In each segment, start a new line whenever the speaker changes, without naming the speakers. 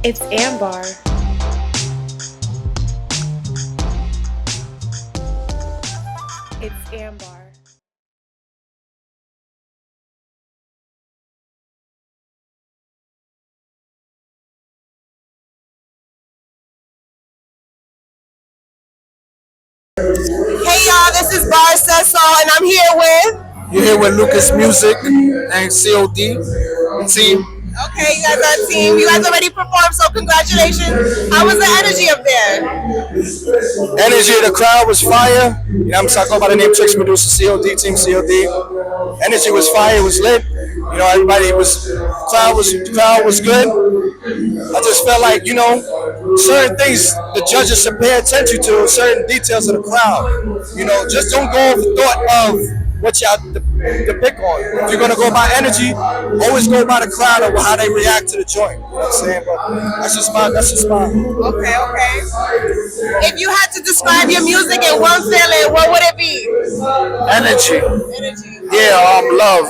It's Ambar. It's Ambar.
Hey y'all, this is BarzSaidSo and I'm here with.
You're here with Lucas Music and COD team.
Okay, you guys are a team. You guys already performed, so congratulations. How was the energy up there?
Energy of the crowd was fire. You know, I'm talking about the name Tricks Producer COD team COD. Energy was fire. It was lit. You know, everybody was crowd was good. I just felt like certain things the judges should pay attention to, certain details of the crowd. You know, just don't go off the thought of what y'all depict on. If you're gonna go by energy, always go by the crowd or how they react to the joint. You know what I'm saying? But that's just my.
Okay. If you had to describe your music in one feeling, what would it be?
Energy.
Energy.
Yeah, love.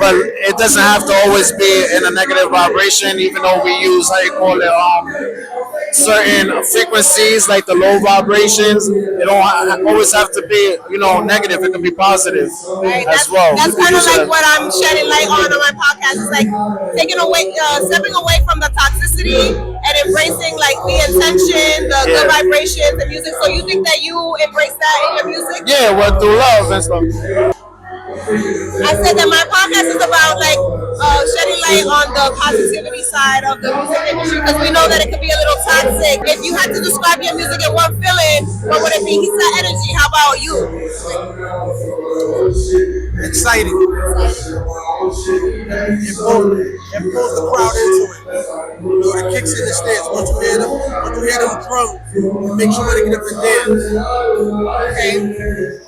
But it doesn't have to always be in a negative vibration, even though we use, how you call it, certain frequencies like the low vibrations. It don't always have to be, negative. It can be positive
Right.
as well.
That's kind of like what I'm shedding light on my podcast. It's like stepping away from the toxicity and embracing like the intention, the good vibrations, the music. So you think that you embrace that in your music?
Yeah, well, through love and stuff.
I said that my podcast is about like shedding light on the positivity side of the music industry because we know that it can be a little toxic. If you had to describe your music in one feeling, what would it be? He said energy. How about you?
Exciting. It pulls the crowd into it. You know, the kicks in the stance. Once you hear them drums, it makes you want to get up and dance.
Okay.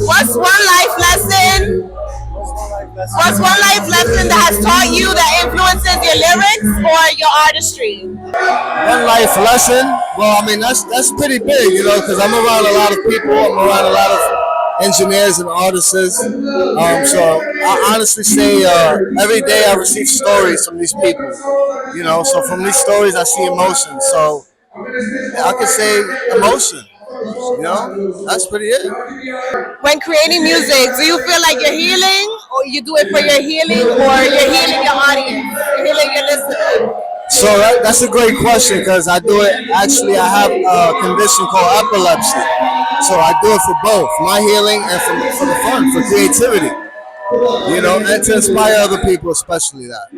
What's one life lesson? What's one life lesson that has taught you that influences your lyrics or your artistry?
One life lesson? Well, I mean, that's pretty big, because I'm around a lot of people. I'm around a lot of engineers and artists. So I honestly say every day I receive stories from these people. So from these stories I see emotion. So I could say emotion. That's pretty it.
When creating music, do you feel like you're healing, or you do it for your healing, or you're healing your audience, you're healing your listeners?
So that's a great question because I do it. Actually, I have a condition called epilepsy. So I do it for both, my healing and for the fun, for creativity. And to inspire other people, especially that.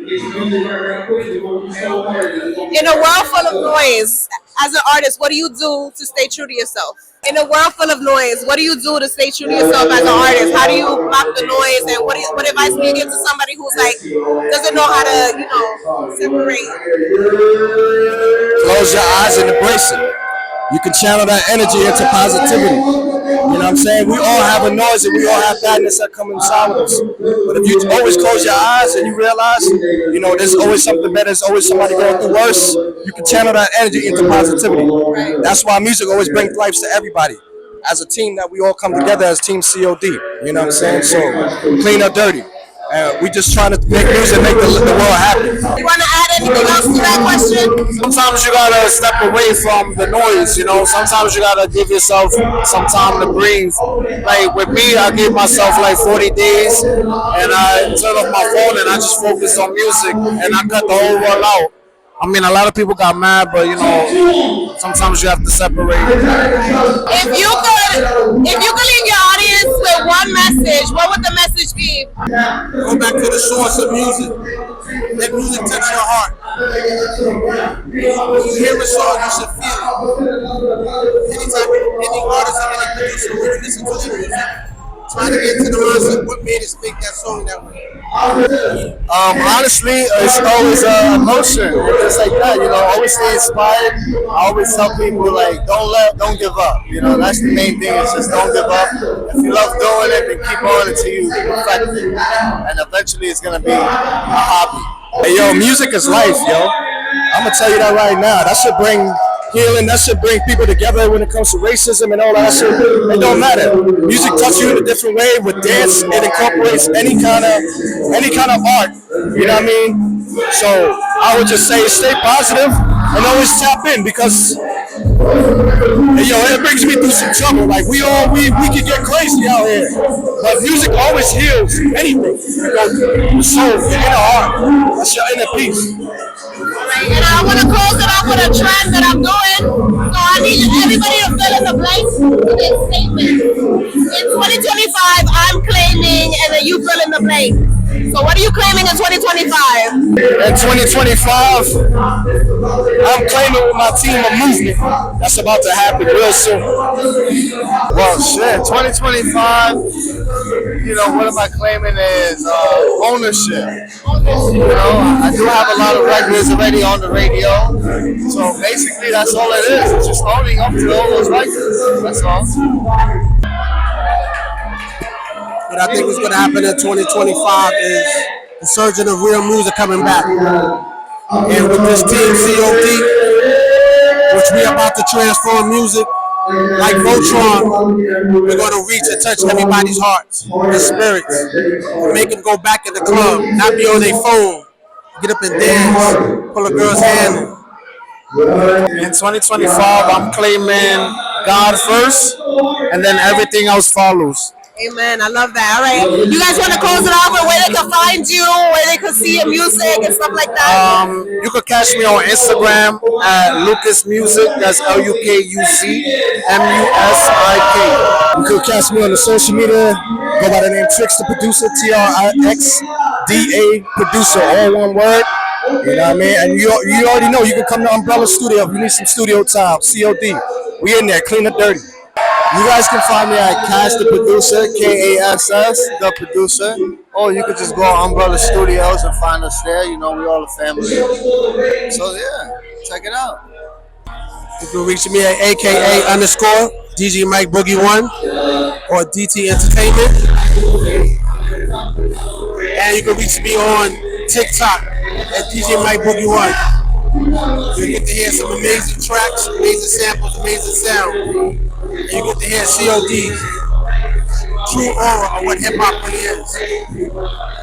In a world full of noise, as an artist, what do you do to stay true to yourself? In a world full of noise, what do you do to stay true to yourself as an artist? How do you block the noise? And what advice do you give to somebody who's like doesn't know how to, separate?
Close your eyes and embrace it. You can channel that energy into positivity. You know what I'm saying? We all have a noise and we all have badness that comes inside with us. But if you always close your eyes and you realize, there's always something better, there's always somebody going through worse, you can channel that energy into positivity. That's why music always brings life to everybody. As a team that we all come together as Team COD. You know what I'm saying? So clean or dirty. We just trying to make music, make the world happy.
You want to add anything else to that question?
Sometimes you gotta step away from the noise. Sometimes you gotta give yourself some time to breathe. Like with me, I gave myself like 40 days, and I turned off my phone and I just focused on music, and I cut the whole world out. I mean, a lot of people got mad, but sometimes you have to separate.
If you could leave your audience with one message, what would the message be?
Go back to the source of music. Let music touch your heart. When you hear a song, you should feel it. Any artist or any producer, when you listen to the music, try to get to the mindset what made us make that song that way. Honestly, it's always emotion. It's like that, always stay inspired. I always tell people like don't give up. That's the main thing, is just don't give up. If you love doing it, then keep on until you perfect it. And eventually it's gonna be a hobby. Hey yo, music is life, yo. I'm gonna tell you that right now. That should bring healing. That should bring people together when it comes to racism and all that shit. It don't matter. Music touches you in a different way. With dance, it incorporates any kind of art. You know what I mean? So I would just say stay positive and always tap in because it brings me through some trouble. Like we can get crazy out here, but music always heals anything. The soul, the inner heart, that's your inner peace.
And I want to close it up with a trend that I'm doing. So I need everybody to fill in the blanks to this statement. In 2025, I'm claiming, and then you fill in the blank. So what are you claiming in 2025?
In 2025, I'm claiming with my team a movement that's about to happen real soon.
Well, shit, 2025, what am I claiming is ownership. I do have a lot of records already on the radio. So basically, that's all it is. It's just owning up to all those records. That's all.
What I think is going to happen in 2025 is the surging of real music coming back. And with this team COD, which we are about to transform music, like Voltron, we're going to reach and touch everybody's hearts and spirits, and make them go back in the club, not be on their phone, get up and dance, pull a girl's hand.
In 2025, I'm claiming God first, and then everything else follows.
Amen. I love that. All right. You guys want to close it off with where they can find you, where they can see your music and stuff like that?
You can catch me on Instagram at Lucas Music. That's LUKUCMUSIK.
You could catch me on the social media. Go by the name Trix the Producer, TRIXDA Producer, all one word. You know what I mean? And you already know you can come to Umbrella Studio if you need some studio time. COD. We in there, clean and dirty.
You guys can find me at Cash the Producer, KASS the Producer, or you could just go on Umbrella Studios and find us there. We all a family. So yeah, check it out.
You can reach me at AKA_DJ Mike Boogie 1 or DT Entertainment. And you can reach me on TikTok at DJ Mike Boogie 1. You get to hear some amazing tracks, amazing samples, amazing sound. And you get to hear COD's true aura of what hip hop really is.